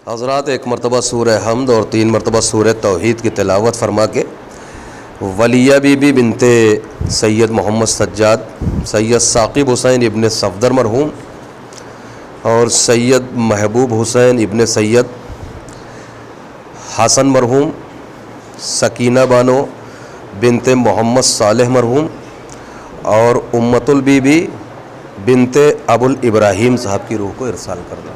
حضرات ایک مرتبہ سورہ حمد اور 3 مرتبہ سورہ توحید کی تلاوت فرما کے ولیہ بی بی بنت سید محمد سجاد، سید ثاقب حسین ابن صفدر مرحوم اور سید محبوب حسین ابن سید حسن مرحوم، سکینہ بانو بنت محمد صالح مرحوم اور امت البی بی بنت ابو الابراہیم صاحب کی روح کو ارسال کر دو۔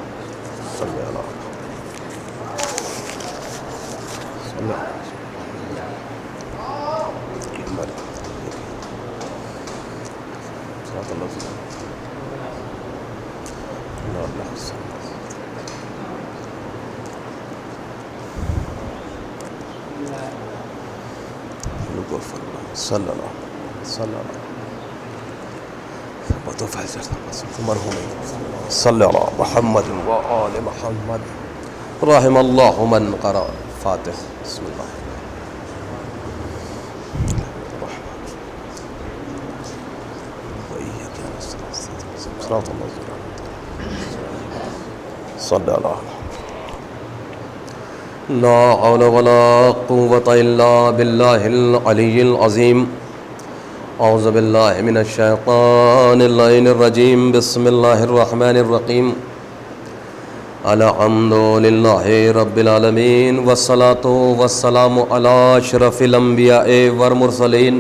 صلی اللہ محمد و آل محمد رحم اللہ من قرأ فاتح۔ بسم اللہ صلی اللہ لا حول ولا قوة الا باللہ العلی العظیم۔ اعوذ باللہ من الشیطان اللعین الرجیم۔ بسم اللہ الرحمن الرحیم۔ الحمد للہ رب العالمین والصلاة والسلام علی اشرف الانبیاء والمرسلین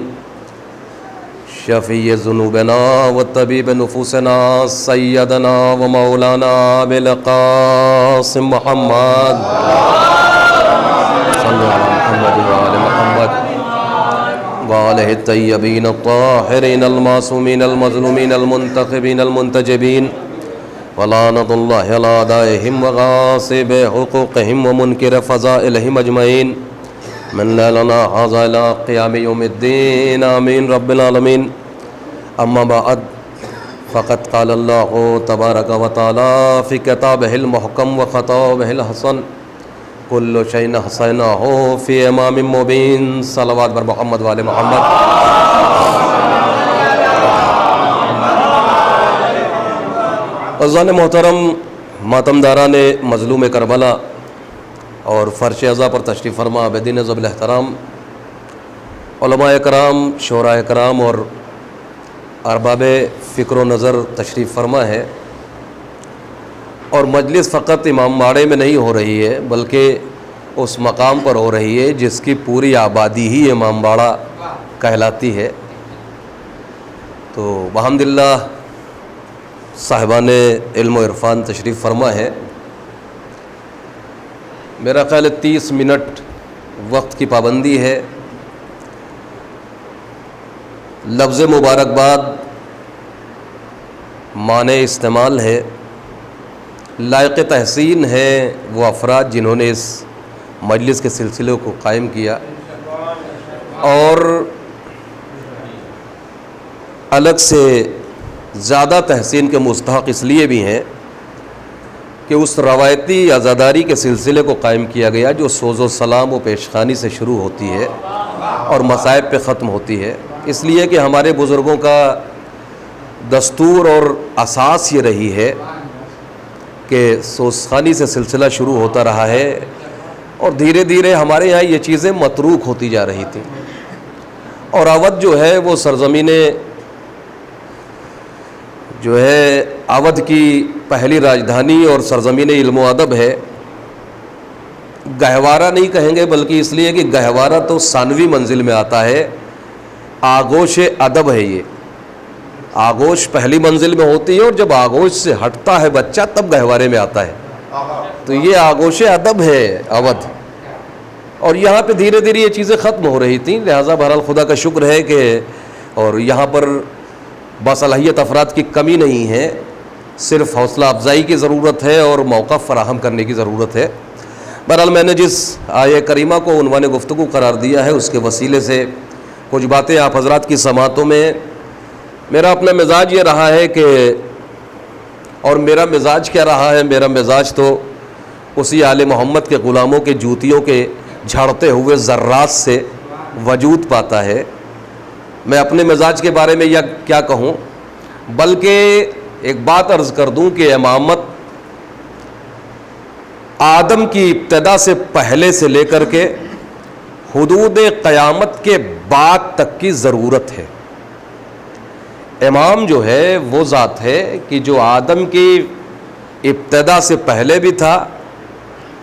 شفیع ذنوبنا وطبیب نفوسنا سیدنا و مولانا بالقاسم محمد صلی اللہ محمد وآل محمد وآلہ الطیبین الطاہرین المعصومین المظلومین المنتخبین المنتجبین ولعنۃ اللہ علی اعدائہم وغاصب حقوقہم ومنکر فضائلہم اجمعین من لنا ھذا الی قیام یوم الدین آمین رب العالمین۔ اما بعد فقد قال اللہ تبارک و تعالی فی کتابہ المحکم و خطابہ الحسن کل شیء احصیناہ فی امام مبین۔ صلوات بر محمد وآل محمد۔ عزیزان محترم، ماتمداران مظلوم کربلا اور فرش عزا پر تشریف فرما عابدین ذوی الاحترام، علماء کرام، شعراء کرام اور ارباب فکر و نظر تشریف فرما ہے، اور مجلس فقط امام باڑے میں نہیں ہو رہی ہے بلکہ اس مقام پر ہو رہی ہے جس کی پوری آبادی ہی امام باڑہ کہلاتی ہے۔ تو بحمداللہ صاحبان علم و عرفان تشریف فرما ہے۔ میرا خیال ہے 30 منٹ وقت کی پابندی ہے۔ لفظ مبارکباد معنی استعمال ہے، لائق تحسین ہے وہ افراد جنہوں نے اس مجلس کے سلسلے کو قائم کیا، اور الگ سے زیادہ تحسین کے مستحق اس لیے بھی ہیں کہ اس روایتی عزاداری کے سلسلے کو قائم کیا گیا جو سوز و سلام و پیشخانی سے شروع ہوتی ہے اور مصائب پہ ختم ہوتی ہے، اس لیے کہ ہمارے بزرگوں کا دستور اور اساس یہ رہی ہے کہ سوزخانی سے سلسلہ شروع ہوتا رہا ہے، اور دھیرے دھیرے ہمارے یہاں یہ چیزیں متروک ہوتی جا رہی تھیں، اور اودھ جو ہے وہ سرزمین جو ہے اودھ کی پہلی راجدھانی اور سرزمین علم و ادب ہے۔ گہوارہ نہیں کہیں گے بلکہ اس لیے کہ گہوارہ تو ثانوی منزل میں آتا ہے، آغوش ادب ہے یہ، آغوش پہلی منزل میں ہوتی ہے اور جب آغوش سے ہٹتا ہے بچہ تب گہوارے میں آتا ہے، تو یہ آغوش ادب ہے اودھ، اور یہاں پہ دھیرے دھیرے یہ چیزیں ختم ہو رہی تھیں، لہٰذا بہرحال خدا کا شکر ہے کہ اور یہاں پر باصلاحیت افراد کی کمی نہیں ہے، صرف حوصلہ افزائی کی ضرورت ہے اور موقع فراہم کرنے کی ضرورت ہے۔ بہرحال میں نے جس آیہ کریمہ کو عنوان گفتگو قرار دیا ہے اس کے وسیلے سے کچھ باتیں آپ حضرات کی سماعتوں میں، میرا اپنا مزاج یہ رہا ہے کہ، اور میرا مزاج کیا رہا ہے، میرا مزاج تو اسی آل محمد کے غلاموں کے جوتیوں کے جھڑتے ہوئے ذرات سے وجود پاتا ہے۔ میں اپنے مزاج کے بارے میں کیا کہوں، بلکہ ایک بات عرض کر دوں کہ امامت آدم کی ابتدا سے پہلے سے لے کر کے حدود قیامت کے بعد تک کی ضرورت ہے۔ امام جو ہے وہ ذات ہے کہ جو آدم کی ابتدا سے پہلے بھی تھا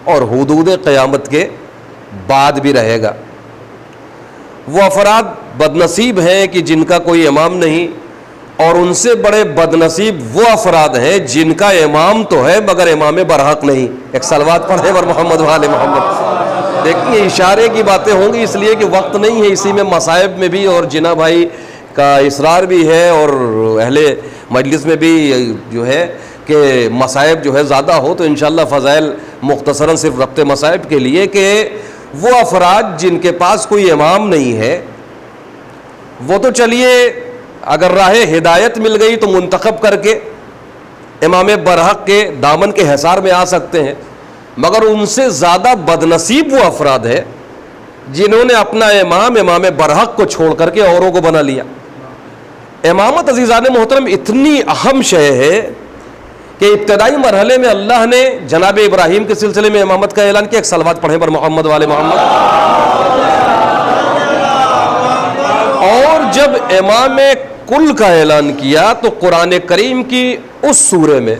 اور حدود قیامت کے بعد بھی رہے گا۔ وہ افراد بدنصیب ہیں کہ جن کا کوئی امام نہیں، اور ان سے بڑے بدنصیب وہ افراد ہیں جن کا امام تو ہے مگر امام برحق نہیں۔ ایک صلوات پڑھیں اور محمد وآل محمد۔ دیکھیے اشارے کی باتیں ہوں گی اس لیے کہ وقت نہیں ہے، اسی میں مصائب میں بھی اور جنا بھائی کا اصرار بھی ہے اور اہل مجلس میں بھی جو ہے کہ مصائب جو ہے زیادہ ہو، تو انشاءاللہ فضائل مختصراً صرف ربط مصائب کے لیے کہ وہ افراد جن کے پاس کوئی امام نہیں ہے وہ تو چلیے اگر راہ ہدایت مل گئی تو منتخب کر کے امام برحق کے دامن کے حصار میں آ سکتے ہیں، مگر ان سے زیادہ بدنصیب وہ افراد ہیں جنہوں نے اپنا امام برحق کو چھوڑ کر کے اوروں کو بنا لیا۔ امامت عزیزان محترم اتنی اہم شے ہے کہ ابتدائی مرحلے میں اللہ نے جناب ابراہیم کے سلسلے میں امامت کا اعلان کیا۔ ایک صلوات پڑھیں پر محمد والے محمد۔ اور جب امام کل کا اعلان کیا تو قرآن کریم کی اس سورے میں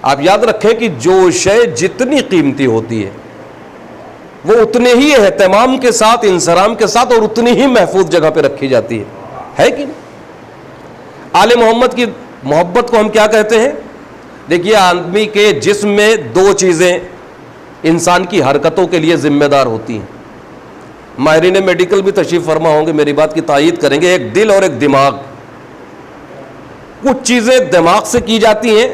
آپ یاد رکھیں کہ جو شے جتنی قیمتی ہوتی ہے وہ اتنے ہی اہتمام کے ساتھ، انصرام کے ساتھ اور اتنی ہی محفوظ جگہ پہ رکھی جاتی ہے کہ نہیں؟ آل محمد کی محبت کو ہم کیا کہتے ہیں؟ دیکھیے آدمی کے جسم میں دو چیزیں انسان کی حرکتوں کے لیے ذمہ دار ہوتی ہیں۔ ماہرین میڈیکل بھی تشریف فرما ہوں گے، میری بات کی تائید کریں گے۔ ایک دل اور ایک دماغ۔ کچھ چیزیں دماغ سے کی جاتی ہیں،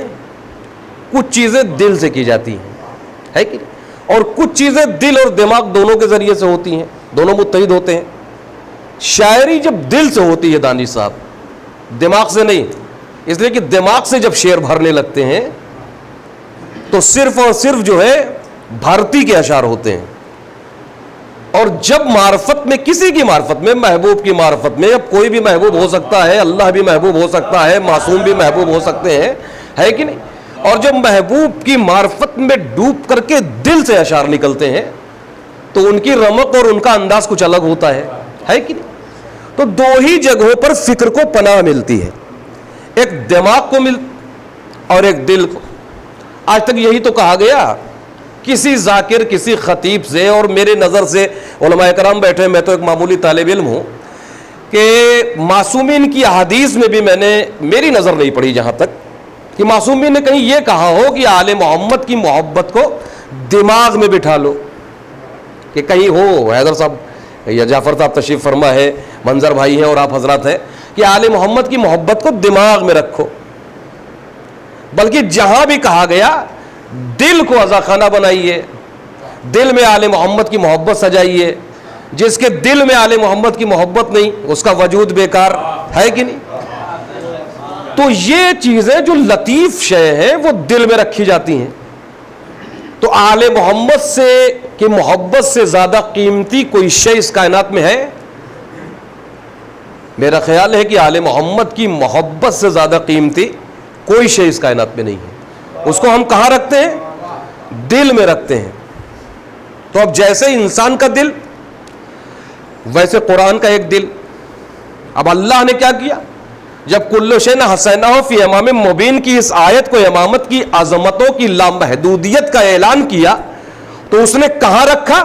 کچھ چیزیں دل سے کی جاتی ہیں، ہے کہ نہیں؟ اور کچھ چیزیں دل اور دماغ دونوں کے ذریعے سے ہوتی ہیں، دونوں متحد ہوتے ہیں۔ شاعری جب دل سے ہوتی ہے دانش صاحب، دماغ سے نہیں، اس لیے کہ دماغ سے جب شعر بھرنے لگتے ہیں تو صرف اور صرف جو ہے بھارتی کے اشعار ہوتے ہیں، اور جب معرفت میں، کسی کی معرفت میں، محبوب کی معرفت میں، اب کوئی بھی محبوب ہو سکتا ہے، اللہ بھی محبوب ہو سکتا ہے، معصوم بھی محبوب ہو سکتے ہیں، ہے کہ نہیں؟ اور جب محبوب کی معرفت میں ڈوب کر کے دل سے اشعار نکلتے ہیں تو ان کی رمق اور ان کا انداز کچھ الگ ہوتا ہے کہ نہیں؟ تو دو ہی جگہوں پر فکر کو پناہ ملتی ہے، ایک دماغ کو اور ایک دل کو۔ آج تک یہی تو کہا گیا کسی ذاکر، کسی خطیب سے، اور میرے نظر سے علماء کرام بیٹھے، میں تو ایک معمولی طالب علم ہوں، کہ معصومین کی احادیث میں بھی میں نے، میری نظر نہیں پڑی جہاں تک کہ معصومین نے کہیں یہ کہا ہو کہ آل محمد کی محبت کو دماغ میں بٹھا لو، کہ کہیں ہو حیدر صاحب یا جعفر صاحب تشریف فرما ہے، منظر بھائی ہیں اور آپ حضرات ہیں، کہ آل محمد کی محبت کو دماغ میں رکھو۔ بلکہ جہاں بھی کہا گیا دل کو عزاخانہ بنائیے، دل میں آل محمد کی محبت سجائیے۔ جس کے دل میں آل محمد کی محبت نہیں اس کا وجود بیکار ہے کہ نہیں؟ تو یہ چیزیں جو لطیف شے ہیں وہ دل میں رکھی جاتی ہیں۔ تو آل محمد سے کی محبت سے زیادہ قیمتی کوئی شے اس کائنات میں ہے؟ میرا خیال ہے کہ آل محمد کی محبت سے زیادہ قیمتی کوئی شے اس کائنات میں نہیں ہے۔ اس کو ہم کہاں رکھتے ہیں؟ دل میں رکھتے ہیں۔ تو اب جیسے انسان کا دل ویسے قرآن کا ایک دل۔ اب اللہ نے کیا کیا؟ جب کل شیء حسنہ فی امام مبین کی اس آیت کو، امامت کی عظمتوں کی لامحدودیت کا اعلان کیا، تو اس نے کہاں رکھا؟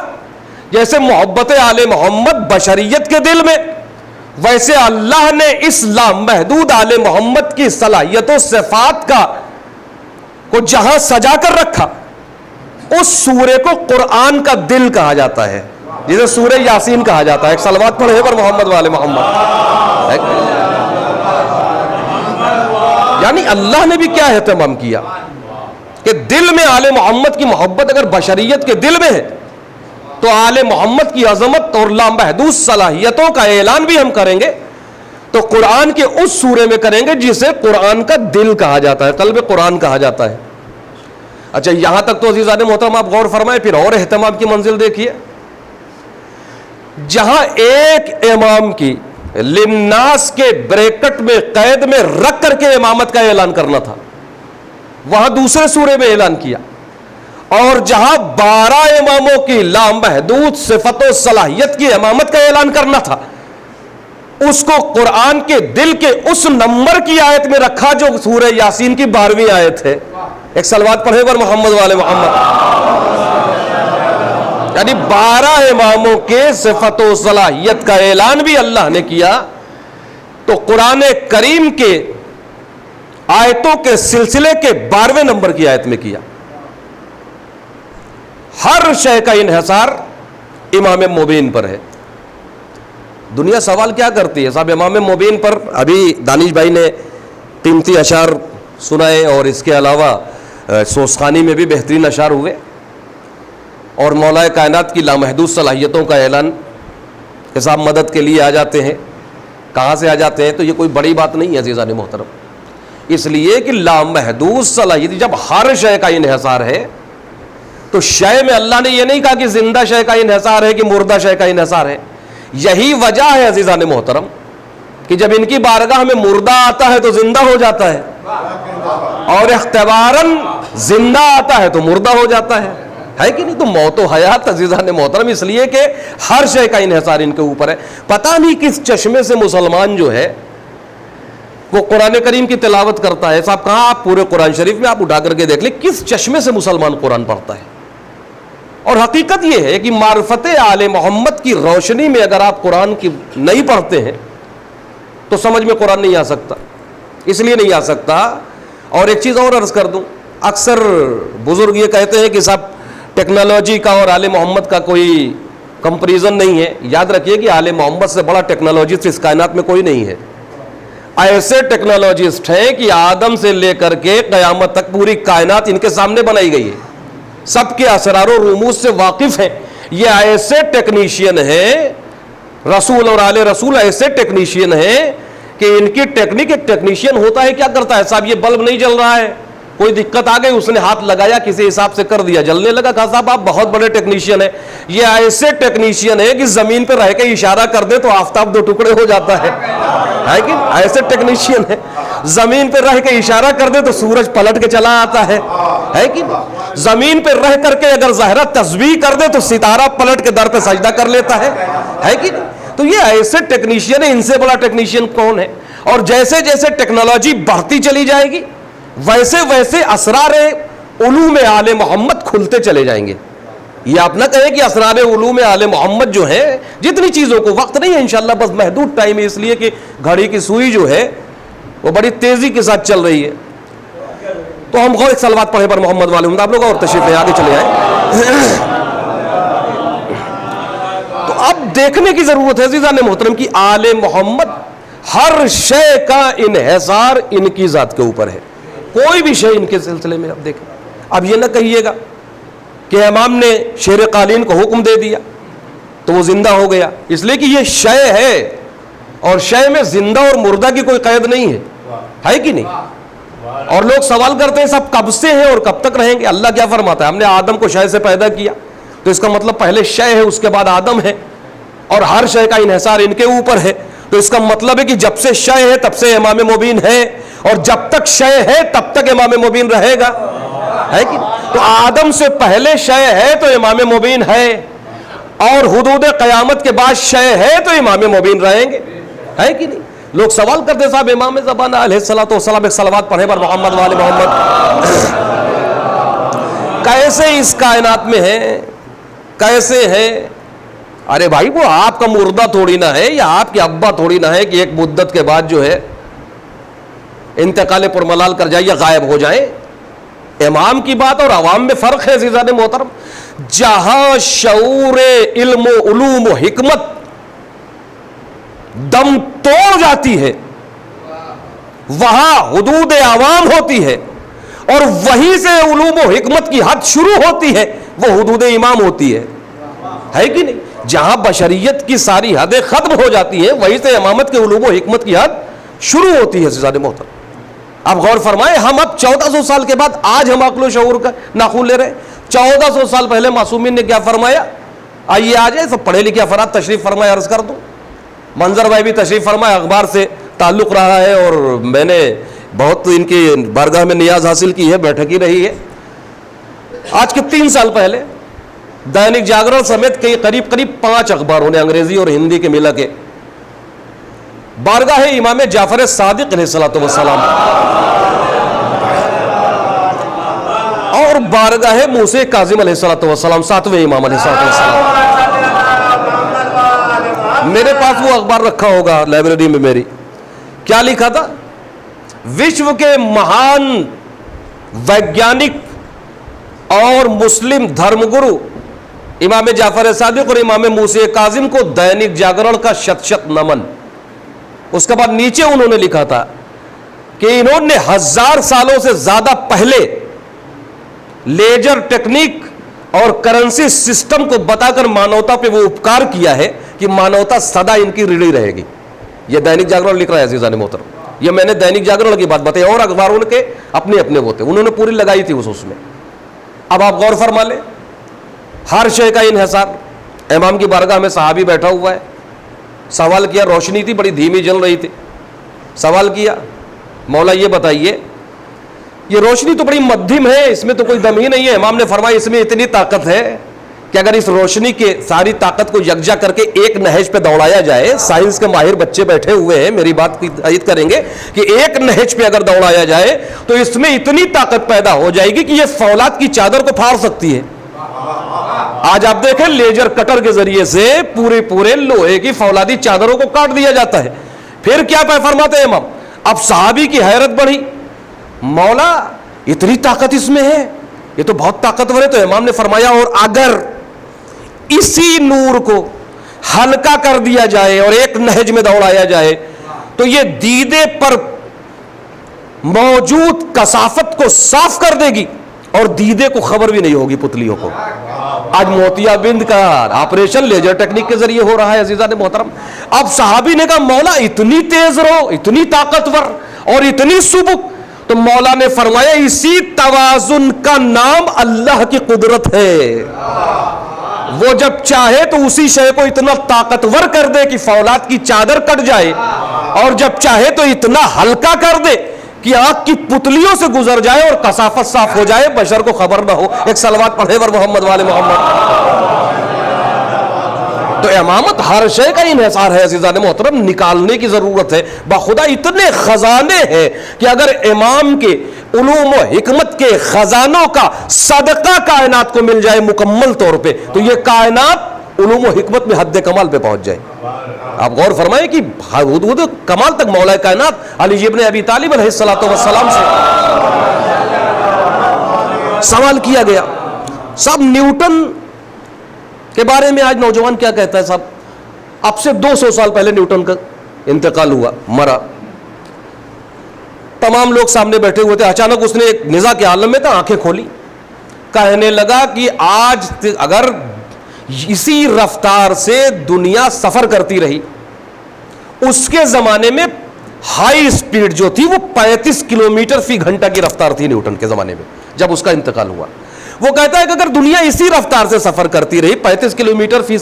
جیسے محبت آل محمد بشریت کے دل میں، ویسے اللہ نے اس لامحدود آل محمد کی صلاحیت و صفات کو جہاں سجا کر رکھا، اس سورے کو قرآن کا دل کہا جاتا ہے، جسے سورہ یاسین کہا جاتا ہے۔ ایک صلوات پڑھے پر محمد والے محمد۔ یعنی اللہ نے بھی کیا اہتمام کیا کہ دل میں آل محمد کی محبت اگر بشریت کے دل میں ہے تو آل محمد کی عظمت اور لامحدود صلاحیتوں کا اعلان بھی ہم کریں گے تو قرآن کے اس سورے میں کریں گے جسے قرآن کا دل کہا جاتا ہے، قلب قرآن کہا جاتا ہے۔ اچھا یہاں تک تو عزیزان محترم آپ غور فرمائیں، پھر اور اہتمام کی منزل دیکھیے۔ جہاں ایک امام کی للناس کے بریکٹ میں قید میں رکھ کر کے امامت کا اعلان کرنا تھا، وہاں دوسرے سورے میں اعلان کیا۔ اور جہاں 12 اماموں کی لامحدود صفت و صلاحیت کی امامت کا اعلان کرنا تھا، اس کو قرآن کے دل کے اس نمبر کی آیت میں رکھا جو سورہ یاسین کی 12ویں آیت ہے. ایک صلوات پڑھے پر محمد والے محمد. یعنی 12 اماموں کے صفت و صلاحیت کا اعلان بھی اللہ نے کیا تو قرآن کریم کے آیتوں کے سلسلے کے 12ویں نمبر کی آیت میں کیا. ہر شے کا انحصار امام مبین پر ہے. دنیا سوال کیا کرتی ہے؟ صاحب امام مبین پر ابھی دانش بھائی نے قیمتی اشعار سنائے اور اس کے علاوہ سوسخانی میں بھی بہترین اشعار ہوئے اور مولا کائنات کی لامحدود صلاحیتوں کا اعلان کہ صاحب مدد کے لیے آ جاتے ہیں. کہاں سے آ جاتے ہیں؟ تو یہ کوئی بڑی بات نہیں ہے عزیزان محترم، اس لیے کہ لامحدود صلاحیت جب ہر شے کا انحصار ہے تو شے میں اللہ نے یہ نہیں کہا کہ زندہ شے کا انحصار ہے کہ مردہ شے کا انحصار ہے. یہی وجہ ہے عزیزان محترم کہ جب ان کی بارگاہ میں مردہ آتا ہے تو زندہ ہو جاتا ہے اور اختباراً زندہ آتا ہے تو مردہ ہو جاتا ہے کہ نہیں؟ تو موت و حیات عزیزان محترم اس لیے کہ ہر شے کا انحصار ان کے اوپر ہے. پتہ نہیں کس چشمے سے مسلمان جو ہے وہ قرآن کریم کی تلاوت کرتا ہے. صاحب کہاں آپ پورے قرآن شریف میں آپ اٹھا کر کے دیکھ لیں کس چشمے سے مسلمان قرآن پڑھتا ہے. اور حقیقت یہ ہے کہ معرفت آل محمد کی روشنی میں اگر آپ قرآن کی نہیں پڑھتے ہیں تو سمجھ میں قرآن نہیں آ سکتا. اس لیے نہیں آ سکتا. اور ایک چیز اور عرض کر دوں، اکثر بزرگ یہ کہتے ہیں کہ صاحب ٹیکنالوجی کا اور آل محمد کا کوئی کمپریزن نہیں ہے. یاد رکھیے کہ آل محمد سے بڑا ٹیکنالوجسٹ اس کائنات میں کوئی نہیں ہے. ایسے ٹیکنالوجسٹ ہیں کہ آدم سے لے کر کے قیامت تک پوری کائنات ان کے سامنے بنائی گئی ہے، سب کے اسرار و رموز سے واقف ہیں. یہ ایسے ٹیکنیشین ہیں، رسول اور آل رسول ایسے ٹیکنیشین ہیں کہ ان کی ٹیکنیک، ایک ٹیکنیشین ہوتا ہے کیا کرتا ہے؟ صاحب یہ بلب نہیں جل رہا ہے، کوئی دقت آ گئی، اس نے ہاتھ لگایا کسی حساب سے کر دیا، جلنے لگا. کہا صاحب آپ بہت بڑے ٹیکنیشین ہیں. یہ ایسے ٹیکنیشین ہیں کہ زمین پہ رہ کے اشارہ کر دے تو آفتاب 2 ٹکڑے ہو جاتا ہے کہ ایسے ٹیکنیشین ہیں. زمین پہ رہ کے اشارہ کر دے تو سورج پلٹ کے چلا آتا ہے کہ زمین پہ رہ کر کے اگر زہرہ تسبیح کر دے تو ستارہ پلٹ کے در پہ سجدہ کر لیتا ہے کہ تو یہ ایسے ٹیکنیشین ہیں. ان سے بڑا ٹیکنیشین کون ہے؟ اور جیسے جیسے ٹیکنالوجی بڑھتی چلی جائے گی ویسے ویسے اسرار علوم آل محمد کھلتے چلے جائیں گے. یہ آپ نہ کہیں کہ اسرار علوم آل محمد جو ہے جتنی چیزوں کو وقت نہیں ہے انشاءاللہ، بس محدود ٹائم ہے، اس لیے کہ گھڑی کی سوئی جو ہے وہ بڑی تیزی کے ساتھ چل رہی ہے. تو ہم ایک صلوات پڑھے پر محمد والے آپ لوگ اور تشریف لے آگے چلے آئے. تو اب دیکھنے کی ضرورت ہے عزیزان محترم کی آل محمد ہر شے کا انحصار ان کی ذات کے اوپر ہے. کوئی بھی شے ان کے سلسلے میں اب دیکھیں. اب یہ نہ کہیے گا کہ امام نے شیر قالین کو حکم دے دیا تو وہ زندہ ہو گیا، اس لیے کہ یہ شے ہے اور شے میں زندہ اور مردہ کی کوئی قید نہیں ہے کہ نہیں؟ اور لوگ سوال کرتے ہیں سب کب سے ہیں اور کب تک رہیں گے؟ اللہ کیا فرماتا ہے؟ ہم نے آدم کو شے سے پیدا کیا تو اس کا مطلب پہلے شے ہے اس کے بعد آدم ہے اور ہر شے کا انحصار ان کے اوپر ہے. تو اس کا مطلب ہے کہ جب سے شے ہے تب سے امام مبین ہے اور جب تک شے ہے تب تک امام مبین رہے گا کہ تو آدم سے پہلے شے ہے تو امام مبین ہے اور حدود قیامت کے بعد شے ہے تو امام مبین رہیں گے کہ نہیں؟ لوگ سوال کرتے صاحب امام زبان علیہ الصلوۃ والسلام ایک صلوات پڑھے پر محمد والے محمد کیسے اس کائنات میں ہیں، کیسے ہیں؟ ارے بھائی وہ آپ کا مردہ تھوڑی نہ ہے یا آپ کے ابا تھوڑی نہ ہے کہ ایک مدت کے بعد جو ہے انتقال پرملال کر جائے یا غائب ہو جائیں. امام کی بات اور عوام میں فرق ہے عزیزان محترم. جہاں شعور علم و علوم و حکمت دم توڑ جاتی ہے وہاں حدود عوام ہوتی ہے اور وہیں سے علوم و حکمت کی حد شروع ہوتی ہے، وہ حدود امام ہوتی ہے کہ نہیں؟ جہاں بشریت کی ساری حدیں ختم ہو جاتی ہیں وہیں سے امامت کے علوم و حکمت کی حد شروع ہوتی ہے عزیزان محترم. اب غور فرمائیں، ہم اب 1400 سال کے بعد آج ہم عقل و شعور کا ناخون لے رہے ہیں. 1400 سال پہلے معصومین نے کیا فرمایا؟ آئیے آ جائے سب پڑھے لکھے افراد تشریف فرمائے. عرض کر دوں منظر بھائی بھی تشریف فرمائے، اخبار سے تعلق رہا ہے اور میں نے بہت ان کی بارگاہ میں نیاز حاصل کی ہے، بیٹھک ہی رہی ہے. آج کے 3 سال پہلے دینک جاگرن سمیت کئی قریب 5 اخباروں نے انگریزی اور ہندی کے ملا کے بارگاہ امام جعفر صادق علیہ السلام اور بارگاہ موسیٰ کاظم علیہ السلام 7ویں امام علیہ السلام، میرے پاس وہ اخبار رکھا ہوگا لائبریری میں میری، کیا لکھا تھا؟ وشو کے مہان ویگیانک اور مسلم دھرم گرو امام جعفر صادق اور امام موسیٰ کاظم کو دینک جاگرن کا شت شت نمن۔ اس کے بعد نیچے انہوں نے لکھا تھا کہ انہوں نے 1000 سالوں سے زیادہ پہلے لیجر ٹیکنیک اور کرنسی سسٹم کو بتا کر مانوتا پہ وہ اپکار کیا ہے کہ مانوتا سدا ان کی ریڑھی رہے گی۔ یہ دینک جاگرن لکھ رہا ہے عزیزان محترم، یہ میں نے دینک جاگرن کی بات بتائی، اور اخباروں کے اپنے وہ تھے، انہوں نے پوری لگائی تھی اس میں۔ اب آپ غور فرما لیں، ہر شے کا انحصار۔ امام کی بارگاہ میں صحابی بیٹھا ہوا ہے، سوال کیا، روشنی تھی بڑی دھیمی جل رہی تھی، سوال کیا مولا یہ بتائیے یہ روشنی تو بڑی مدھم ہے، اس میں تو کوئی دم ہی نہیں ہے۔ امام نے فرمایا اس میں اتنی طاقت ہے کہ اگر اس روشنی کے ساری طاقت کو یکجا کر کے ایک نہج پہ دوڑایا جائے، سائنس کے ماہر بچے بیٹھے ہوئے ہیں میری بات کی تائید کریں گے کہ ایک نہج پہ اگر دوڑایا جائے تو اس میں اتنی طاقت پیدا ہو جائے گی کہ یہ فولاد کی چادر کو پھاڑ سکتی ہے۔ آج آپ دیکھیں لیجر کٹر کے ذریعے سے پورے لوہے کی فولادی چادروں کو کاٹ دیا جاتا ہے۔ پھر کیا فرماتے ہیں امام؟ اب صحابی کی حیرت بڑھی، مولا اتنی طاقت اس میں ہے، یہ تو بہت طاقتور ہے۔ تو امام نے فرمایا اور اگر اسی نور کو ہلکا کر دیا جائے اور ایک نہج میں دوڑایا جائے تو یہ دیدے پر موجود کثافت کو صاف کر دے گی اور دیدے کو خبر بھی نہیں ہوگی پتلیوں کو۔ آج موتیا بند کا آپریشن لیجر ٹیکنیک کے ذریعے ہو رہا ہے عزیزان محترم۔ اب صحابی نے کہا مولا اتنی تیز رو، اتنی طاقتور اور اتنی سبک، تو مولا نے فرمایا اسی توازن کا نام اللہ کی قدرت ہے۔ وہ جب چاہے تو اسی شے کو اتنا طاقتور کر دے کہ فولاد کی چادر کٹ جائے، اور جب چاہے تو اتنا ہلکا کر دے کہ آنکھ کی پتلیوں سے گزر جائے اور کثافت صاف ہو جائے، بشر کو خبر نہ ہو۔ ایک صلوات پڑھے ور محمد والے محمد۔ تو امامت ہر شے کا انحصار ہے عزیزان محترم، نکالنے کی ضرورت ہے۔ بخدا اتنے خزانے ہیں کہ اگر امام کے علوم و حکمت کے خزانوں کا صدقہ کائنات کو مل جائے مکمل طور پہ تو یہ کائنات علوم و حکمت میں حد کمال پہ پہنچ جائے۔ آپ غور فرمائیں کہ حدود کمال تک مولا کائنات علی ابن ابی طالب علیہ السلام سے سوال کیا گیا۔ صاحب نیوٹن کے بارے میں آج نوجوان کیا کہتا ہے؟ صاحب اب سے 200 سال پہلے نیوٹن کا انتقال ہوا، مرا، تمام لوگ سامنے بیٹھے ہوئے تھے، اچانک اس نے ایک نزاع کے عالم میں تھا، آنکھیں کھولی، کہنے لگا کہ آج اگر اسی رفتار سے دنیا سفر کرتی رہی، اس کے زمانے میں ہائی سپیڈ جو تھی وہ 35 کلومیٹر فی گھنٹہ کی رفتار تھی نیوٹن کے زمانے میں جب اس کا انتقال ہوا۔ وہ کہتا ہے کہ اگر دنیا اسی رفتار سے سفر کرتی رہی، 35 کلومیٹر فی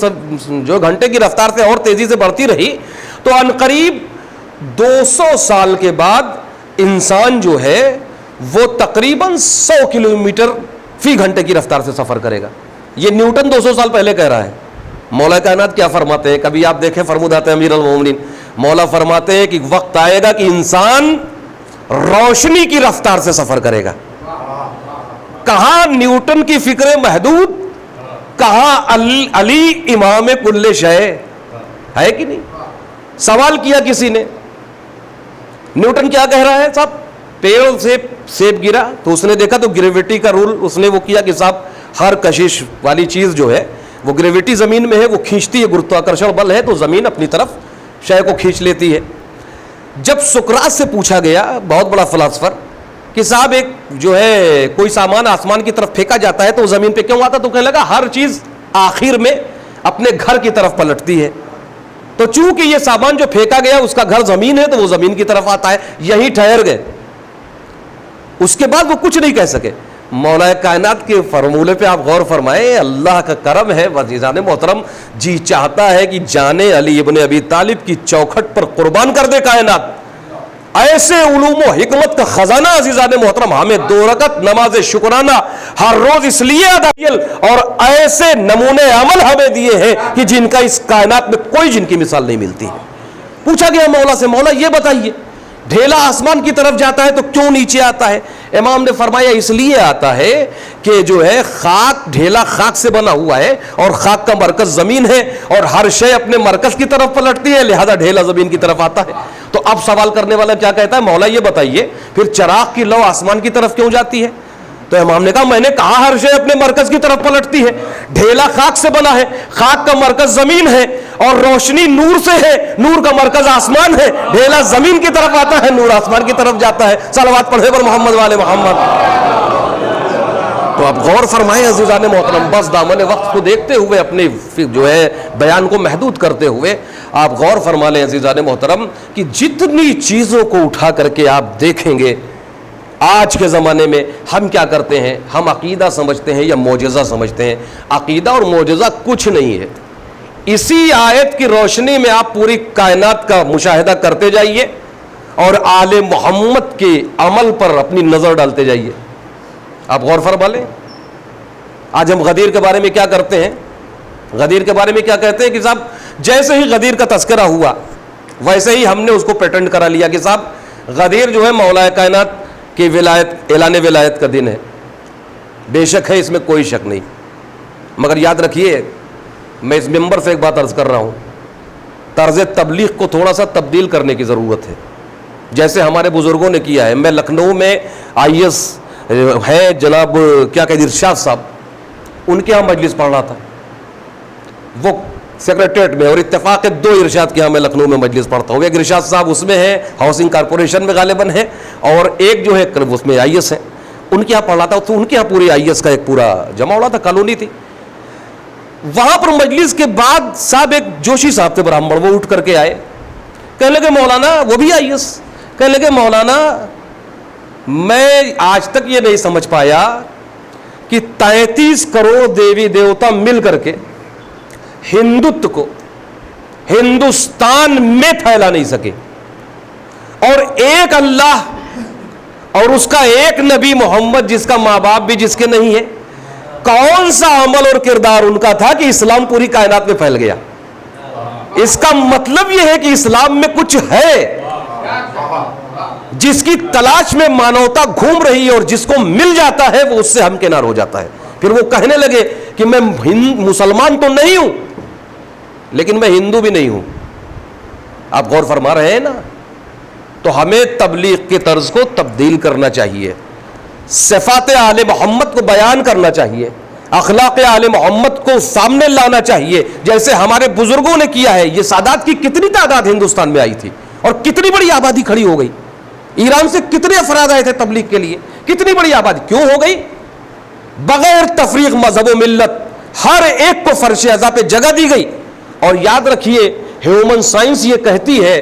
جو گھنٹے کی رفتار سے اور تیزی سے بڑھتی رہی، تو عنقریب 200 سال کے بعد انسان جو ہے وہ تقریباً 100 کلومیٹر فی گھنٹے کی رفتار سے سفر کرے گا۔ یہ نیوٹن 200 سال پہلے کہہ رہا ہے۔ مولا کائنات کیا فرماتے ہیں؟ کبھی آپ دیکھیں فرمودات امیر المومنین، مولا فرماتے ہیں کہ وقت آئے گا کہ انسان روشنی کی رفتار سے سفر کرے گا۔ کہاں نیوٹن کی فکر محدود، کہاں علی امام کل شے، ہے کہ نہیں؟ سوال کیا کسی نے، نیوٹن کیا کہہ رہا ہے؟ صاحب پیڑ سے سیب گرا تو اس نے دیکھا تو گریویٹی کا رول اس نے وہ کیا کہ صاحب ہر کشش والی چیز جو ہے وہ گریویٹی زمین میں ہے، وہ کھینچتی ہے، گرتواکرشن بل ہے تو زمین اپنی طرف شے کو کھینچ لیتی ہے۔ جب سقراط سے پوچھا گیا، بہت بڑا فلاسفر، کہ صاحب ایک جو ہے کوئی سامان آسمان کی طرف پھینکا جاتا ہے تو زمین پہ کیوں آتا؟ تو کہنے لگا ہر چیز آخر میں اپنے گھر کی طرف پلٹتی ہے، تو چونکہ یہ سامان جو پھینکا گیا اس کا گھر زمین ہے تو وہ زمین کی طرف آتا ہے، یہی ٹھہر گئے۔ اس کے بعد وہ کچھ نہیں کہہ سکے۔ مولا کائنات کے فرمولے پہ آپ غور فرمائیں، اللہ کا کرم ہے عزیزان محترم، جی چاہتا ہے کہ جانے علی ابن ابی طالب کی چوکھٹ پر قربان کر دے کائنات، ایسے علوم و حکمت کا خزانہ عزیزان محترم ہمیں 2 رکعت نماز شکرانہ ہر روز اس لیے ادا کیے، اور ایسے نمونے عمل ہمیں دیے ہیں کہ جن کا اس کائنات میں کوئی جن کی مثال نہیں ملتی۔ پوچھا گیا مولا سے، مولا یہ بتائیے ڈھیلا آسمان کی طرف جاتا ہے تو کیوں نیچے آتا ہے؟ امام نے فرمایا اس لیے آتا ہے کہ جو ہے خاک، ڈھیلا خاک سے بنا ہوا ہے اور خاک کا مرکز زمین ہے، اور ہر شے اپنے مرکز کی طرف پلٹتی ہے، لہذا ڈھیلا زمین کی طرف آتا ہے۔ تو اب سوال کرنے والا کیا کہتا ہے، مولا یہ بتائیے پھر چراغ کی لو آسمان کی طرف کیوں جاتی ہے؟ تو امام نے کہا میں نے کہا ہر شے اپنے مرکز کی طرف پلٹتی ہے، ڈھیلا خاک سے بنا ہے، خاک کا مرکز زمین ہے، اور روشنی نور سے ہے، نور کا مرکز آسمان ہے، ڈھیلا زمین کی طرف آتا ہے، نور آسمان کی طرف جاتا ہے۔ صلوات پڑھے پر محمد والے محمد۔ تو آپ غور فرمائیں عزیزان محترم، بس دامن وقت کو دیکھتے ہوئے اپنے جو ہے بیان کو محدود کرتے ہوئے آپ غور فرما لیں عزیزان محترم کہ جتنی چیزوں کو اٹھا کر کے آپ دیکھیں گے آج کے زمانے میں ہم کیا کرتے ہیں، ہم عقیدہ سمجھتے ہیں یا معجزہ سمجھتے ہیں۔ عقیدہ اور معجزہ کچھ نہیں ہے۔ اسی آیت کی روشنی میں آپ پوری کائنات کا مشاہدہ کرتے جائیے اور آل محمد کے عمل پر اپنی نظر ڈالتے جائیے۔ آپ غور فرما لیں، آج ہم غدیر کے بارے میں کیا کرتے ہیں، غدیر کے بارے میں کیا کہتے ہیں کہ صاحب جیسے ہی غدیر کا تذکرہ ہوا ویسے ہی ہم نے اس کو پیٹنٹ کرا لیا کہ صاحب غدیر جو ہے مولا کائنات کی ولایت، اعلان ولایت کا دن ہے۔ بے شک ہے، اس میں کوئی شک نہیں، مگر یاد رکھیے میں اس ممبر سے ایک بات عرض کر رہا ہوں، طرز تبلیغ کو تھوڑا سا تبدیل کرنے کی ضرورت ہے، جیسے ہمارے بزرگوں نے کیا ہے۔ میں لکھنؤ میں IAS ہے جناب کیا کہتے ارشاد صاحب، ان کے ہاں مجلس پڑھ رہا تھا، وہ سیکریٹریٹ میں، اور اتفاق 2 ارشاد کے ہاں میں لکھنؤ میں مجلس پڑھتا ہوں۔ ایک ارشاد صاحب اس میں ہے، ہاؤسنگ کارپوریشن میں غالباً ہے، اور ایک جو ہے اس میں IAS ہے، ان کے ہاں پڑھ رہا تھا۔ تو ان کے ہاں پوری IAS کا ایک پورا جمع ہو رہا تھا، کالونی تھی وہاں پر۔ مجلس کے بعد صاحب ایک جوشی صاحب تھے برہمڑ، وہ اٹھ کر کے آئے، کہنے لگے مولانا، وہ بھی IAS، کہنے لگے مولانا میں آج تک یہ نہیں سمجھ پایا کہ 33 کروڑ دیوی دیوتا مل کر کے ہندوتو کو ہندوستان میں پھیلا نہیں سکے، اور ایک اللہ اور اس کا ایک نبی محمد جس کا ماں باپ بھی جس کے نہیں ہے، کون سا عمل اور کردار ان کا تھا کہ اسلام پوری کائنات میں پھیل گیا؟ اس کا مطلب یہ ہے کہ اسلام میں کچھ ہے جس کی تلاش میں مانوتا گھوم رہی ہے، اور جس کو مل جاتا ہے وہ اس سے ہمکنار ہو جاتا ہے۔ پھر وہ کہنے لگے کہ میں مسلمان تو نہیں ہوں لیکن میں ہندو بھی نہیں ہوں۔ آپ غور فرما رہے ہیں نا؟ تو ہمیں تبلیغ کے طرز کو تبدیل کرنا چاہیے، صفات آل محمد کو بیان کرنا چاہیے، اخلاق آل محمد کو سامنے لانا چاہیے، جیسے ہمارے بزرگوں نے کیا ہے۔ یہ سادات کی کتنی تعداد ہندوستان میں آئی تھی اور کتنی بڑی آبادی کھڑی ہو گئی، ایران سے کتنے افراد آئے تھے تبلیغ کے لیے، کتنی بڑی آبادی کیوں ہو گئی؟ بغیر تفریق مذہب و ملت ہر ایک کو فرش عزا پہ جگہ دی گئی۔ اور یاد رکھیے ہیومن سائنس یہ کہتی ہے،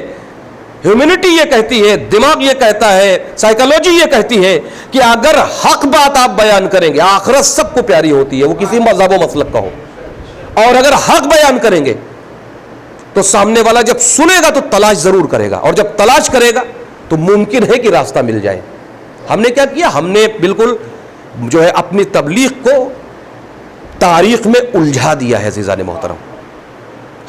ہیومینٹی یہ کہتی ہے، دماغ یہ کہتا ہے، سائیکالوجی یہ کہتی ہے کہ اگر حق بات آپ بیان کریں گے، آخرت سب کو پیاری ہوتی ہے، وہ کسی مذہب و مسلک کا ہو، اور اگر حق بیان کریں گے تو سامنے والا جب سنے گا تو تلاش ضرور کرے گا، اور جب تلاش کرے گا تو ممکن ہے کہ راستہ مل جائے۔ ہم نے کیا کیا؟ ہم نے بالکل جو ہے اپنی تبلیغ کو تاریخ میں الجھا دیا ہے عزیزان محترم،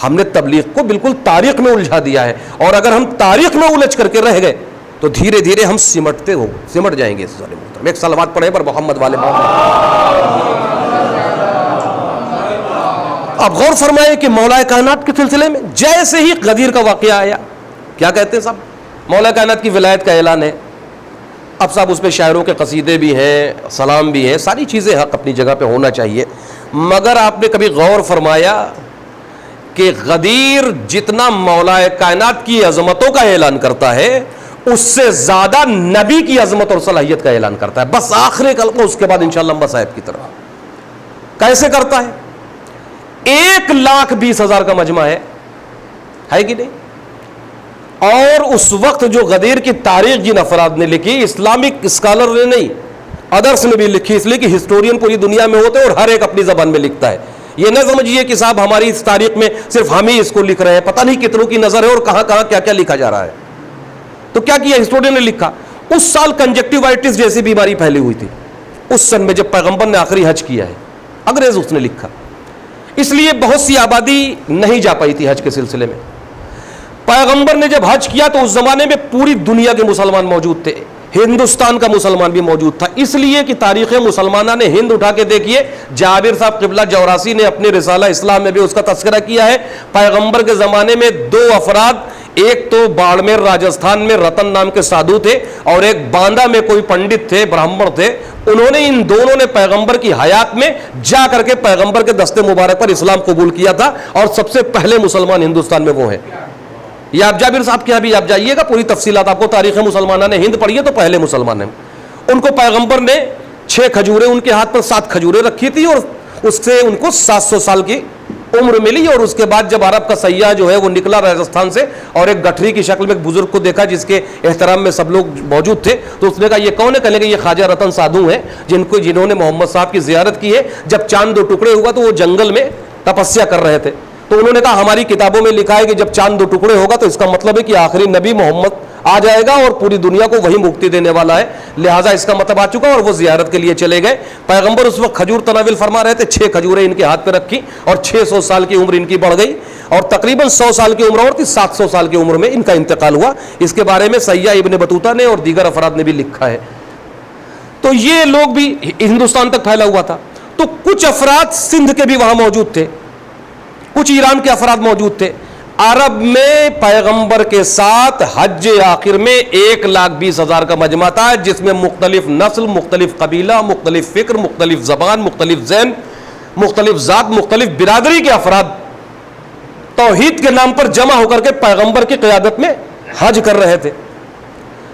ہم نے تبلیغ کو بالکل تاریخ میں الجھا دیا ہے، اور اگر ہم تاریخ میں الجھ کر کے رہ گئے تو دھیرے دھیرے ہم سمٹ جائیں گے عزیزان محترم۔ ایک صلوات پڑھیں پر محمد والے محمد۔ اب غور فرمائے کہ مولا کائنات کے سلسلے میں جیسے ہی غدیر کا واقعہ آیا، کیا کہتے ہیں صاحب؟ مولا کائنات کی ولایت کا اعلان ہے۔ اب صاحب اس پہ شاعروں کے قصیدے بھی ہیں، سلام بھی ہیں، ساری چیزیں حق اپنی جگہ پہ ہونا چاہیے، مگر آپ نے کبھی غور فرمایا کہ غدیر جتنا مولا کائنات کی عظمتوں کا اعلان کرتا ہے اس سے زیادہ نبی کی عظمت اور صلاحیت کا اعلان کرتا ہے؟ بس آخری کلمہ، اس کے بعد انشاءاللہ لمبا صاحب کی طرف۔ کیسے کرتا ہے؟ 1,20,000 کا مجمع ہے کہ نہیں؟ اور اس وقت جو غدیر کی تاریخ جن افراد نے لکھی، اسلامک اسکالر نے نہیں، ادرس نے بھی لکھی، اس لیے کہ ہسٹورین پوری دنیا میں ہوتے ہیں اور ہر ایک اپنی زبان میں لکھتا ہے۔ یہ نہ سمجھیے کہ صاحب ہماری اس تاریخ میں صرف ہم ہی اس کو لکھ رہے ہیں، پتہ نہیں کتنوں کی نظر ہے اور کہاں کہاں کیا کیا لکھا جا رہا ہے۔ تو کیا کیا ہسٹورین نے لکھا, اس سال کنجکٹیوائٹس جیسی بیماری پھیلی ہوئی تھی اس سن میں جب پیغمبر نے آخری حج کیا ہے. انگریز اس نے لکھا, اس لیے بہت سی آبادی نہیں جا پائی تھی حج کے سلسلے میں. پیغمبر نے جب حج کیا تو اس زمانے میں پوری دنیا کے مسلمان موجود تھے, ہندوستان کا مسلمان بھی موجود تھا, اس لیے کہ تاریخ مسلمانہ نے ہند اٹھا کے دیکھیے, جابر صاحب قبلہ جوراسی نے اپنے رسالہ اسلام میں بھی اس کا تذکرہ کیا ہے. پیغمبر کے زمانے میں 2 افراد, ایک تو باڑمیر راجستھان میں رتن نام کے سادھو تھے اور ایک باندہ میں کوئی پنڈت تھے, برہمن تھے. انہوں نے, ان دونوں نے پیغمبر کی حیات میں جا کر کے پیغمبر کے دستے مبارک پر اسلام قبول کیا تھا, اور سب سے پہلے مسلمان ہندوستان میں وہ ہیں. یہ آپ جابر صاحب کے یہاں بھی آپ جائیے گا, پوری تفصیلات آپ کو تاریخ مسلمانہ نے ہند پڑھی ہے تو پہلے مسلمان ہیں. ان کو پیغمبر نے 6 کھجوریں ان کے ہاتھ پر 7 کھجوریں رکھی تھی, اور اس سے ان کو 700 سال کی عمر ملی. اور اس کے بعد جب عرب کا سیاح جو ہے وہ نکلا راجستھان سے, اور ایک گٹھری کی شکل میں ایک بزرگ کو دیکھا جس کے احترام میں سب لوگ موجود تھے, تو اس نے کہا یہ کون ہے؟ کہنے کہ یہ خواجہ رتن سادھو ہیں جنہوں نے محمد صاحب کی زیارت کی ہے. جب چاند 2 ٹکڑے ہوا تو وہ جنگل میں تپسیا کر رہے تھے, تو انہوں نے کہا ہماری کتابوں میں لکھا ہے کہ جب چاند 2 ٹکڑے ہوگا تو اس کا مطلب ہے کہ آخری نبی محمد آ جائے گا اور پوری دنیا کو وہی مکتی دینے والا ہے, لہٰذا اس کا مطلب آ چکا. اور وہ زیارت کے لیے چلے گئے. پیغمبر اس وقت کھجور تناول فرما رہے تھے, 6 کھجوریں ان کے ہاتھ پہ رکھی اور 600 سال کی عمر ان کی بڑھ گئی, اور تقریباً 100 سال کی عمر اور تھی, 700 سال کی عمر میں ان کا انتقال ہوا. اس کے بارے میں سیاح ابن بطوطہ نے اور دیگر افراد نے بھی لکھا ہے. تو یہ لوگ بھی ہندوستان تک پھیلا ہوا تھا. تو کچھ افراد سندھ کے بھی وہاں موجود تھے, کچھ ایران کے افراد موجود تھے. عرب میں پیغمبر کے ساتھ حج آخر میں 1,20,000 کا مجمع تھا, جس میں مختلف نسل, مختلف قبیلہ, مختلف فکر, مختلف زبان, مختلف ذہن, مختلف ذات, مختلف برادری کے افراد توحید کے نام پر جمع ہو کر کے پیغمبر کی قیادت میں حج کر رہے تھے.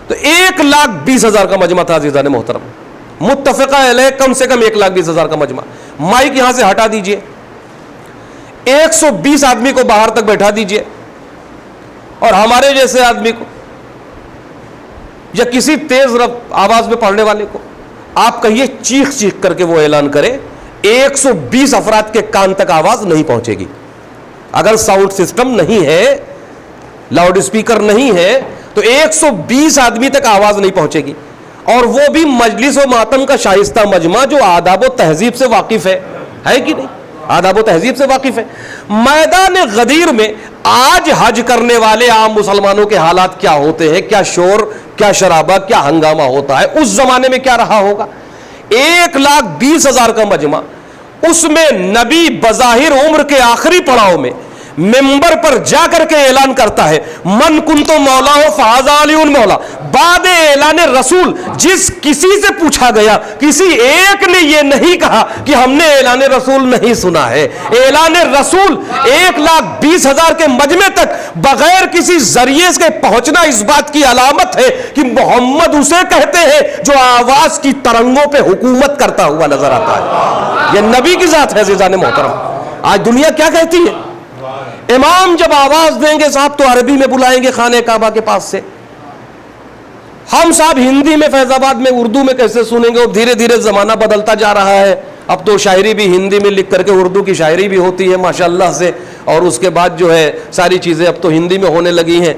تو 1,20,000 کا مجمع تھا عزیزان محترم, متفقہ علیہ کم سے کم 1,20,000 کا مجمع. مائک یہاں سے ہٹا دیجئے, 120 آدمی کو باہر تک بیٹھا دیجئے, اور ہمارے جیسے آدمی کو یا کسی تیز آواز میں پڑھنے والے کو آپ کہیے چیخ چیخ کر کے وہ اعلان کرے, 120 افراد کے کان تک آواز نہیں پہنچے گی. اگر ساؤنڈ سسٹم نہیں ہے, لاؤڈ اسپیکر نہیں ہے, تو 120 آدمی تک آواز نہیں پہنچے گی. اور وہ بھی مجلس و ماتم کا شائستہ مجمع جو آداب و تہذیب سے واقف ہے کہ نہیں؟ آداب و تہذیب سے واقف ہے. میدان غدیر میں آج حج کرنے والے عام مسلمانوں کے حالات کیا ہوتے ہیں, کیا شور, کیا شرابہ, کیا ہنگامہ ہوتا ہے, اس زمانے میں کیا رہا ہوگا. 1,20,000 کا مجمع, اس میں نبی بظاہر عمر کے آخری پڑاؤ میں ممبر پر جا کر کے اعلان کرتا ہے, من کنتو مولا ہو فہذا علی مولا. بعد اعلان رسول جس کسی سے پوچھا گیا, کسی ایک نے یہ نہیں کہا کہ ہم نے اعلان رسول نہیں سنا ہے. اعلان رسول 1,20,000 کے مجمع تک بغیر کسی ذریعے سے پہنچنا اس بات کی علامت ہے کہ محمد اسے کہتے ہیں جو آواز کی ترنگوں پہ حکومت کرتا ہوا نظر آتا ہے. یہ نبی کی ذات ہے عزیزان محترم. آج دنیا کیا کہتی ہے؟ امام جب آواز دیں گے صاحب تو عربی میں بلائیں گے خانہ کعبہ کے پاس سے, ہم صاحب ہندی میں فیض آباد میں اردو میں کیسے سنیں گے. اور دھیرے دھیرے زمانہ بدلتا جا رہا ہے, اب تو شاعری بھی ہندی میں لکھ کر کے اردو کی شاعری بھی ہوتی ہے ماشاءاللہ سے, اور اس کے بعد جو ہے ساری چیزیں اب تو ہندی میں ہونے لگی ہیں.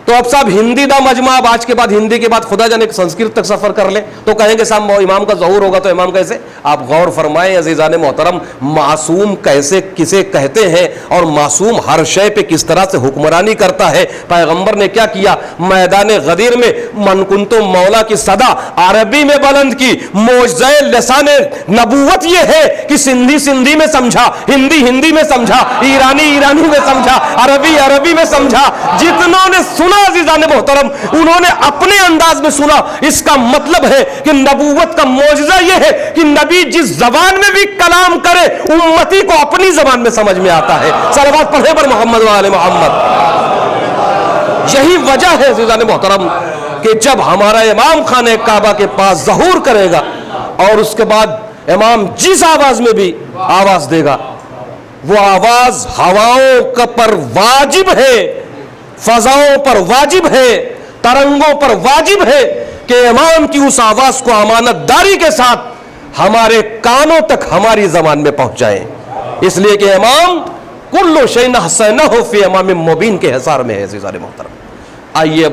تو اب صاحب ہندی دا مجمع, اب آج کے بعد ہندی کے بعد خدا جانے سنسکرت تک سفر کر لیں تو کہیں گے صاحب امام کا ظہور ہوگا تو امام کیسے. آپ غور فرمائیں عزیزان محترم, معصوم کیسے کسے کہتے ہیں, اور معصوم ہر شے پہ کس طرح سے حکمرانی کرتا ہے. پیغمبر نے کیا کیا, میدان غدیر میں من کنتو مولا کی صدا عربی میں بلند کی. معجزہ لسان نبوت یہ ہے کہ سندھی سندھی میں سمجھا, ہندی ہندی میں سمجھا, ایرانی ایرانی میں سمجھا, عربی عربی میں سمجھا. جتنوں نے سنا عزیزان محترم انہوں نے اپنے انداز میں سنا. اس کا مطلب ہے کہ نبوت کا معجزہ یہ ہے کہ نبی جس زبان میں بھی کلام کرے امتی کو اپنی زبان میں سمجھ میں آتا ہے. صلوات پڑھے پر محمد و آل محمد. یہی وجہ ہے عزیزان محترم کہ جب ہمارا امام خانہ کعبہ کے پاس ظہور کرے گا اور اس کے بعد امام جس آواز میں بھی آواز دے گا, وہ آواز ہواؤں کا پر واجب ہے, فضاؤں پر واجب ہے, ترنگوں پر واجب ہے کہ امام کی اس آواز کو امانت داری کے ساتھ ہمارے کانوں تک ہماری زبان میں پہنچائیں. اس لیے کہ امام کلو شیء احصیناہ فی امام مبین کے حصار میں ہے عزیزان محترم. آئیے اب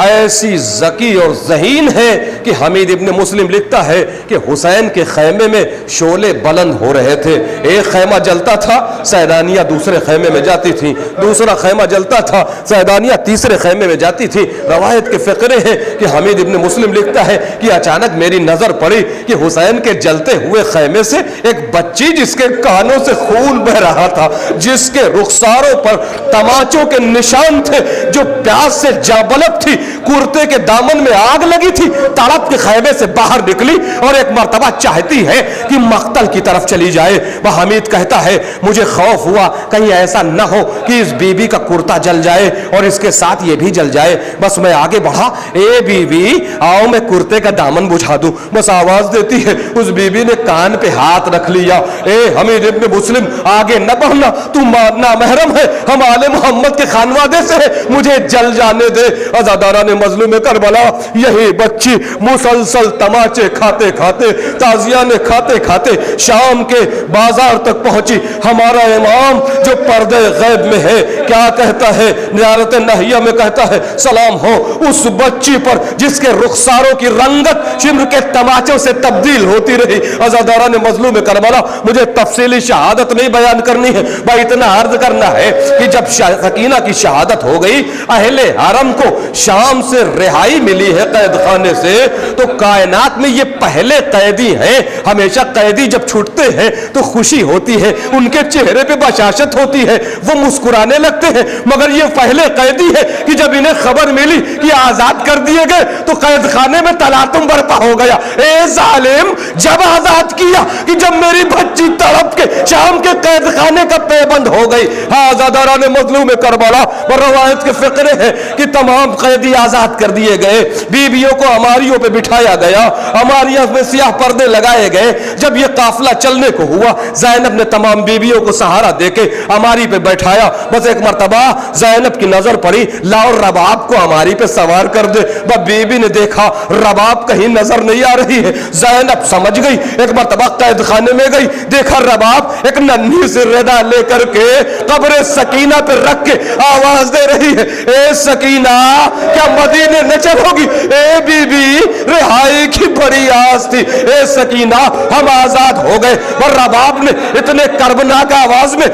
ایسی ذکی اور ذہین ہے کہ حمید ابن مسلم لکھتا ہے کہ حسین کے خیمے میں شعلے بلند ہو رہے تھے. ایک خیمہ جلتا تھا، سیدانیہ دوسرے خیمے میں جاتی تھی، دوسرا خیمہ جلتا تھا، سیدانیہ تیسرے خیمے میں جاتی تھی. روایت کے فقرے ہیں کہ حمید ابن مسلم لکھتا ہے کہ اچانک میری نظر پڑی کہ حسین کے جلتے ہوئے خیمے سے ایک بچی جس کے کانوں سے خون بہ رہا تھا، جس کے رخساروں پر تماچوں کے نشان تھے، جو پیاس سے جابلب تھی، کرتے کے دامن میں آگ لگی تھی، تڑپ کے خیمے سے باہر نکلی اور ایک مرتبہ چاہتی ہے کہ مقتل کی طرف چلی جائے. وہ حمید کہتا ہے مجھے خوف ہوا کہیں ایسا نہ ہو کہ اس بی بی کا کرتا جل جائے اور اس کے ساتھ یہ بھی جل جائے. بس میں آگے بڑھا، اے بی بی آؤ میں کرتے کا دامن بجھا دوں. بس آواز دیتی ہے، اس بی بی نے کان پہ ہاتھ رکھ لیا. اے حمید ابن مسلم آگے نہ بڑھنا، تو نامحرم ہے، ہم آل محمد کے خانوادے سے ہے، مجھے جل جانے دے. عزاداران مظلوم کربلا یہی بچی مسلسل تماچے کھاتے کھاتے، تازیانے کھاتے کھاتے شام کے بازار تک پہنچی. ہمارا امام جو پردے غیب میں ہے کیا کہتا ہے؟ نعرت نہیہ میں کہتا ہے سلام ہو اس بچی پر جس کے رخساروں کی رنگت شمر کے تماچوں سے تبدیل ہوتی رہی. عزاداران مظلوم کربلا مجھے تفصیلی شہادت نہیں بیان کرنی ہے، بھائی اتنا عرض کرنا ہے کہ جب سکینہ کی شہادت ہو گئی، اہل حرم کو شام سے رہائی ملی ہے قید خانے سے، تو کائنات میں یہ پہلے قیدی ہیں. ہمیشہ قیدی جب چھوٹتے ہیں تو خوشی ہوتی ہے، ان کے چہرے پہ بشاشت ہوتی ہے، وہ مسکرانے لگتے ہیں. مگر یہ پہلے قیدی ہے کہ جب انہیں خبر ملی کہ آزاد کر دیے گئے تو قید خانے میں تلاطم برپا ہو گیا. اے ظالم، جب آزاد کیا کہ جب میری بچی تڑپ کے شام کے قید خانے کا پیبند ہو گئی. عزاداران مظلوم کربلا اور روایت کے فقرے ہیں کہ تمام قیدی آزاد کر دیے گئے، بیویوں کو اماریوں پہ بٹھایا گیا، اماریوں میں سیاہ پردے لگائے گئے. جب یہ قافلہ چلنے کو ہوا، زینب نے تمام بیویوں کو سہارا دے کے اماری پہ بیٹھایا. بس ایک مرتبہ زینب کی نظر پڑی، لاؤ رباب کو اماری پہ سوار کر دے. بی بی نے دیکھا رباب کہیں نظر نہیں آ رہی ہے. زینب سمجھ گئی، ایک مرتبہ قید خانے میں گئی، دیکھا رباب ایک ننھی سے ردا لے کر کے قبر سکینہ پہ رکھ کے آواز دے رہی ہے، اے سکینہ کیا مدینے نہ چلو گی؟ اے بی بی رہائی کی بڑی آس تھی، اے سکینہ ہم آزاد ہو گئے. اور رباب نے اتنے کربناک آواز میں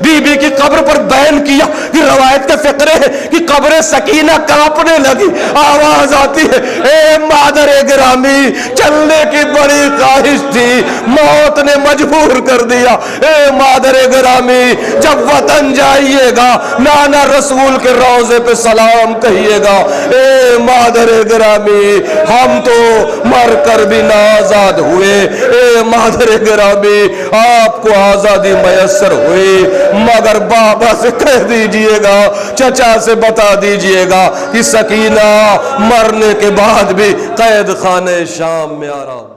بی بی کی قبر پر بیان کیا کہ روایت کے فقرے ہے کہ قبر سکینہ کانپنے لگی. آواز آتی ہے، اے مادر گرامی چلنے کی بڑی خواہش تھی، موت نے مجبور کر دیا. اے مادر گرامی جب وطن جائیے گا نانا رسول کے روضے پہ سلام کہیے گا. اے مادر گرامی ہم تو مر کر بھی نہ آزاد ہوئے. اے مادر گرامی آپ کو آزادی میسر ہوئی، مگر بابا سے کہہ دیجئے گا، چچا سے بتا دیجئے گا کہ سکینہ مرنے کے بعد بھی قید خانے شام میں آرام